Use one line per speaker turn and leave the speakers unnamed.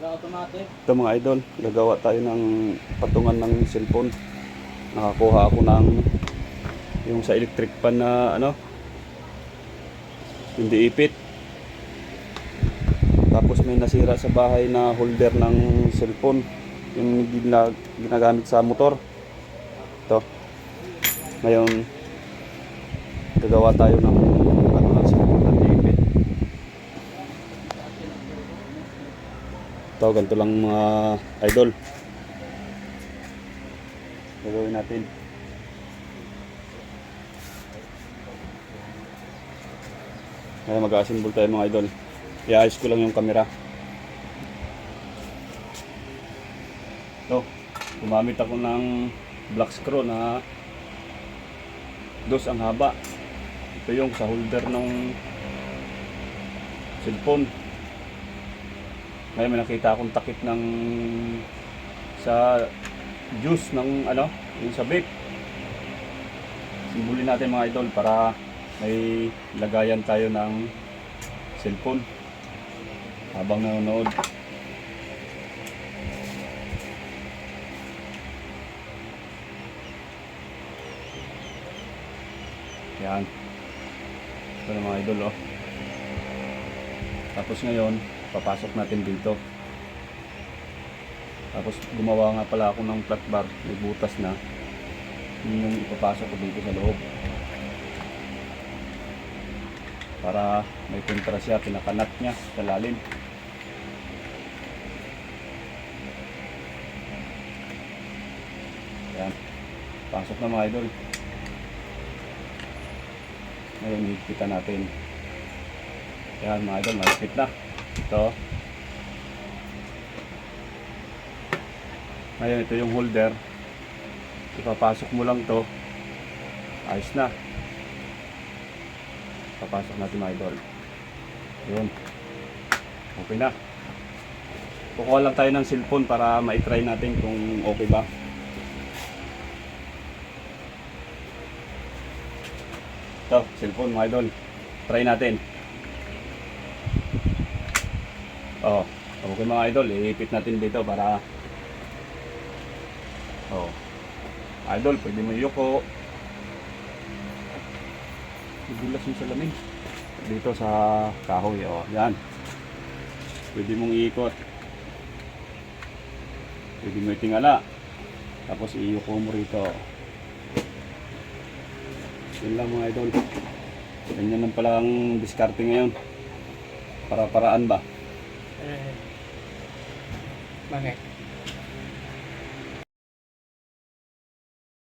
automatic.
Ito mga idol, gagawa tayo ng patungan ng cellphone. Nakakuha ako ng yung sa electric pan na ano, hindi ipit. Tapos may nasira sa bahay na holder ng cellphone, yung ginagamit sa motor. Ito. Ngayon, gagawa tayo ng ano ng cellphone na hindi ipit. Ito, ganito lang mga idol. Gagawin natin. Ngayon mag-assemble tayo mga idol. I-ayos ko lang yung camera. Ito, gumamit ako ng black screw na dos ang haba. Ito yung sa holder ng cellphone. Ngayon may nakita akong takip ng sa juice ng ano, yung sa vape. Simbulin natin mga idol para may lagayan tayo ng cellphone habang nanonood. Yan. Ito na mga idol oh. Tapos ngayon, papasok natin dito. Tapos gumawa nga pala ako ng flat bar, may butas na. Yun yung ipapasok ko dito sa loob. Para may kontra siya, pinakanat niya sa lalim. Yan. Pasok na mga idol. Ngayon, higpitan natin. Yan mga idol, mahigpit na. Ito. Ngayon, ito yung holder. Ipapasok mo lang to. Ayos na. Papasok natin mga idol. Yun. Okay na. Kukuha lang tayo ng cellphone para ma-try natin kung okay ba. Ito, cellphone mga idol. Try natin. Oh, okay mga idol. Iipit natin dito para idol, pwede mo yuko. Ibulas yung salamin dito sa kahoy. Yan. Pwede mong iikot. Pwede mo itingala. Tapos iyuko mo rito. Yun lang mga idol. Ganyan lang pala ang diskarte ngayon. Para-paraan ba?
Bakit?